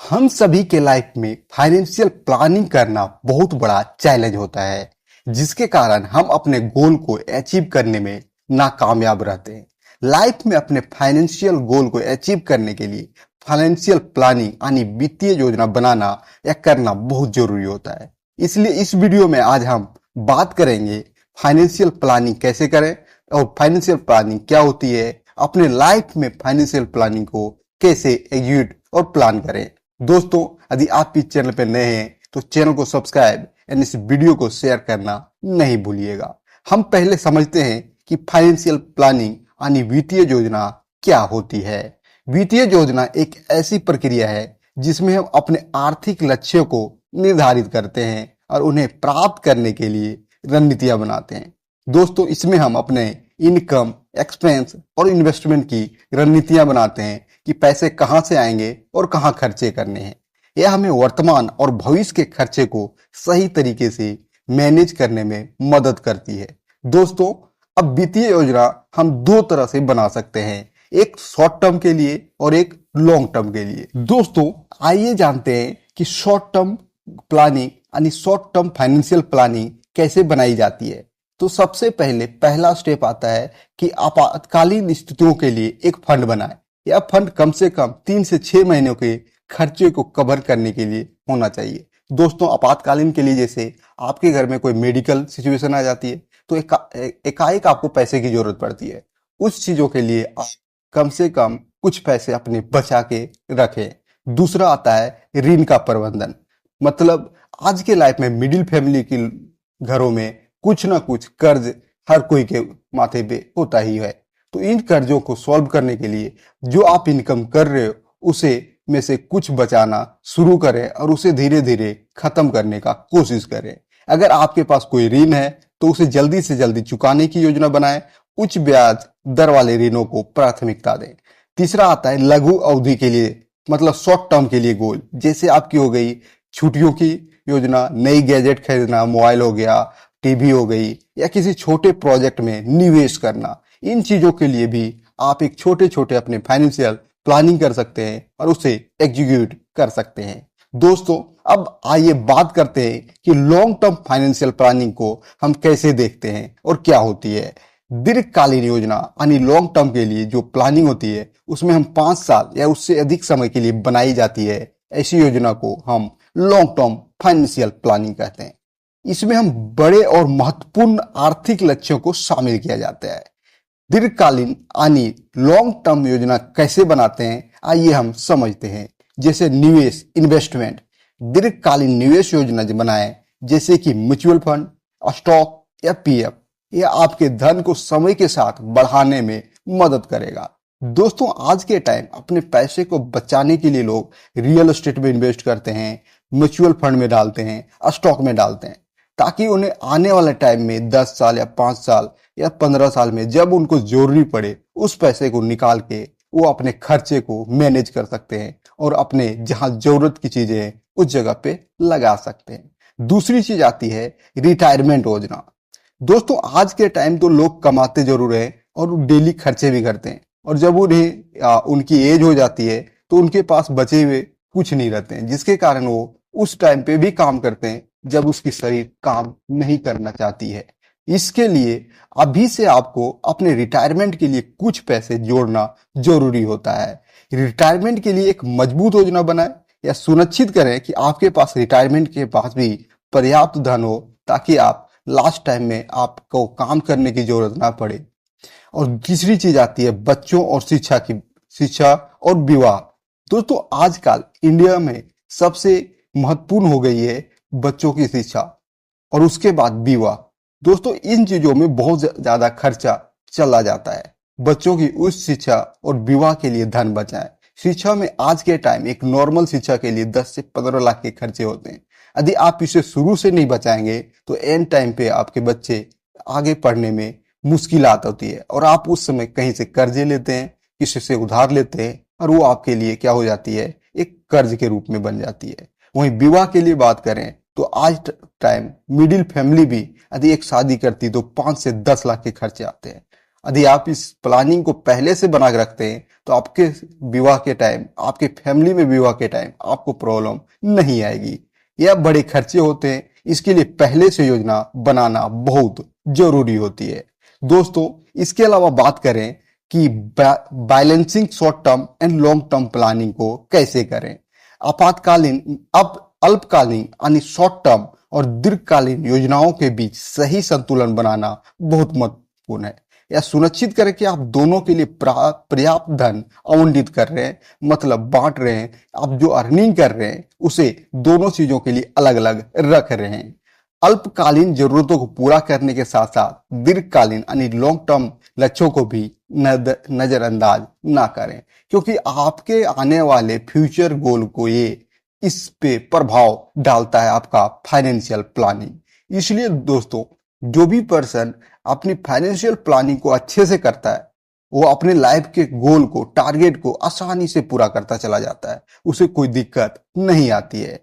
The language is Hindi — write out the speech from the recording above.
हम सभी के लाइफ में फाइनेंशियल प्लानिंग करना बहुत बड़ा चैलेंज होता है, जिसके कारण हम अपने गोल को अचीव करने में नाकामयाब रहते हैं। लाइफ में अपने फाइनेंशियल गोल को अचीव करने के लिए फाइनेंशियल प्लानिंग यानी वित्तीय योजना बनाना या करना बहुत जरूरी होता है। इसलिए इस वीडियो में आज हम बात करेंगे फाइनेंशियल प्लानिंग कैसे करें और फाइनेंशियल प्लानिंग क्या होती है, अपने लाइफ में फाइनेंशियल प्लानिंग को कैसे एग्जीक्यूट और प्लान करें। दोस्तों, यदि आप इस चैनल पर नए हैं तो चैनल को सब्सक्राइब एंड इस वीडियो को शेयर करना नहीं भूलिएगा। हम पहले समझते हैं कि फाइनेंशियल प्लानिंग यानी वित्तीय योजना क्या होती है। वित्तीय योजना एक ऐसी प्रक्रिया है जिसमें हम अपने आर्थिक लक्ष्यों को निर्धारित करते हैं और उन्हें प्राप्त करने के लिए रणनीतियां बनाते हैं। दोस्तों, इसमें हम अपने इनकम, एक्सपेंस और इन्वेस्टमेंट की रणनीतियां बनाते हैं कि पैसे कहां से आएंगे और कहां खर्चे करने हैं। यह हमें वर्तमान और भविष्य के खर्चे को सही तरीके से मैनेज करने में मदद करती है। दोस्तों, अब वित्तीय योजना हम दो तरह से बना सकते हैं, एक शॉर्ट टर्म के लिए और एक लॉन्ग टर्म के लिए। दोस्तों, आइए जानते हैं कि शॉर्ट टर्म प्लानिंग यानी शॉर्ट टर्म फाइनेंशियल प्लानिंग कैसे बनाई जाती है। तो सबसे पहले पहला स्टेप आता है कि आपातकालीन स्थितियों के लिए एक फंड बनाएं। यह फंड कम से कम 3 से 6 महीनों के खर्चे को कवर करने के लिए होना चाहिए। दोस्तों, आपातकालीन के लिए जैसे आपके घर में कोई मेडिकल सिचुएशन आ जाती है तो एकाएक आपको पैसे की जरूरत पड़ती है। उस चीजों के लिए आप कम से कम कुछ पैसे अपने बचा के रखें। दूसरा आता है ऋण का प्रबंधन। मतलब आज के लाइफ में मिडिल फैमिली के घरों में कुछ ना कुछ कर्ज हर कोई के माथे पे होता ही है। तो इन कर्जों को सॉल्व करने के लिए जो आप इनकम कर रहे हो उसे में से कुछ बचाना शुरू करें और उसे धीरे धीरे खत्म करने का कोशिश करें। अगर आपके पास कोई ऋण है तो उसे जल्दी से जल्दी चुकाने की योजना बनाएं। उच्च ब्याज दर वाले ऋणों को प्राथमिकता दें। तीसरा आता है लघु अवधि के लिए, मतलब शॉर्ट टर्म के लिए गोल। जैसे आपकी हो गई छुट्टियों की योजना, नई गैजेट खरीदना, मोबाइल हो गया, टीवी हो गई, या किसी छोटे प्रोजेक्ट में निवेश करना। इन चीजों के लिए भी आप एक छोटे छोटे अपने फाइनेंशियल प्लानिंग कर सकते हैं और उसे एग्जीक्यूट कर सकते हैं। दोस्तों, अब आइए बात करते हैं कि लॉन्ग टर्म फाइनेंशियल प्लानिंग को हम कैसे देखते हैं और क्या होती है। दीर्घकालीन योजना यानी लॉन्ग टर्म के लिए जो प्लानिंग होती है उसमें हम 5 साल या उससे अधिक समय के लिए बनाई जाती है। ऐसी योजना को हम लॉन्ग टर्म फाइनेंशियल प्लानिंग कहते हैं। इसमें हम बड़े और महत्वपूर्ण आर्थिक लक्ष्यों को शामिल किया जाता है। दीर्घकालीन यानी लॉन्ग टर्म योजना कैसे बनाते हैं, आइए हम समझते हैं। जैसे निवेश, इन्वेस्टमेंट। दीर्घकालीन निवेश योजना जो बनाएं, जैसे कि म्यूचुअल फंड, स्टॉक या पीएफ। यह आपके धन को समय के साथ बढ़ाने में मदद करेगा। दोस्तों, आज के टाइम अपने पैसे को बचाने के लिए लोग रियल एस्टेट में इन्वेस्ट करते हैं, म्यूचुअल फंड में डालते हैं, स्टॉक में डालते हैं, ताकि उन्हें आने वाले टाइम में 10 साल या 5 साल या 15 साल में जब उनको जरूरी पड़े उस पैसे को निकाल के वो अपने खर्चे को मैनेज कर सकते हैं और अपने जहां जरूरत की चीजें हैं उस जगह पे लगा सकते हैं। दूसरी चीज आती है रिटायरमेंट योजना। दोस्तों, आज के टाइम तो लोग कमाते जरूर हैं और डेली खर्चे भी करते हैं, और जब उन्हें उनकी एज हो जाती है तो उनके पास बचे हुए कुछ नहीं रहते हैं, जिसके कारण वो उस टाइम पे भी काम करते हैं जब उसकी शरीर काम नहीं करना चाहती है। इसके लिए अभी से आपको अपने रिटायरमेंट के लिए कुछ पैसे जोड़ना जरूरी होता है। रिटायरमेंट के लिए एक मजबूत योजना बनाएं या सुनिश्चित करें कि आपके पास रिटायरमेंट के पास भी पर्याप्त धन हो, ताकि आप लास्ट टाइम में आपको काम करने की जरूरत ना पड़े। और तीसरी चीज आती है बच्चों और शिक्षा और विवाह। दोस्तों, आजकल इंडिया में सबसे महत्वपूर्ण हो गई है बच्चों की शिक्षा और उसके बाद विवाह। दोस्तों, इन चीजों में बहुत ज्यादा खर्चा चला जाता है। बच्चों की उच्च शिक्षा और विवाह के लिए धन बचाएं। शिक्षा में आज के टाइम एक नॉर्मल शिक्षा के लिए 10 से 15 लाख के खर्चे होते हैं। यदि आप इसे शुरू से नहीं बचाएंगे तो एंड टाइम पे आपके बच्चे आगे पढ़ने में मुश्किलात होती है और आप उस समय कहीं से कर्जे लेते हैं, किसी से उधार लेते हैं, और वो आपके लिए क्या हो जाती है, एक कर्ज के रूप में बन जाती है। वहीं विवाह के लिए बात करें तो आज टाइम मिडिल फैमिली भी यदि एक शादी करती तो 5 से 10 लाख के खर्चे आते हैं। यदि आप इस प्लानिंग को पहले से बना के रखते हैं तो आपके विवाह के टाइम, आपके फैमिली में विवाह के टाइम आपको प्रॉब्लम नहीं आएगी। यह बड़े खर्चे होते हैं, इसके लिए पहले से योजना बनाना बहुत जरूरी होती है। दोस्तों, इसके अलावा बात करें कि balancing short term and long term planning को कैसे करें। आपातकालीन, अब अल्पकालीन यानी शॉर्ट टर्म और दीर्घकालीन योजनाओं के बीच सही संतुलन बनाना बहुत महत्वपूर्ण है। यह सुनिश्चित करें कि आप दोनों के लिए पर्याप्त धन आवंटित कर रहे हैं, मतलब बांट रहे हैं। आप जो अर्निंग कर रहे हैं उसे दोनों चीजों के लिए अलग अलग रख रहे हैं। अल्पकालीन जरूरतों को पूरा करने के साथ साथ दीर्घकालीन यानी लॉन्ग टर्म लक्ष्यों को भी नजरअंदाज ना करें, क्योंकि आपके आने वाले फ्यूचर गोल को ये इस पे प्रभाव डालता है आपका फाइनेंशियल प्लानिंग। इसलिए दोस्तों, जो भी पर्सन अपनी फाइनेंशियल प्लानिंग को अच्छे से करता है वो अपने लाइफ के गोल को, टारगेट को आसानी से पूरा करता चला जाता है, उसे कोई दिक्कत नहीं आती है।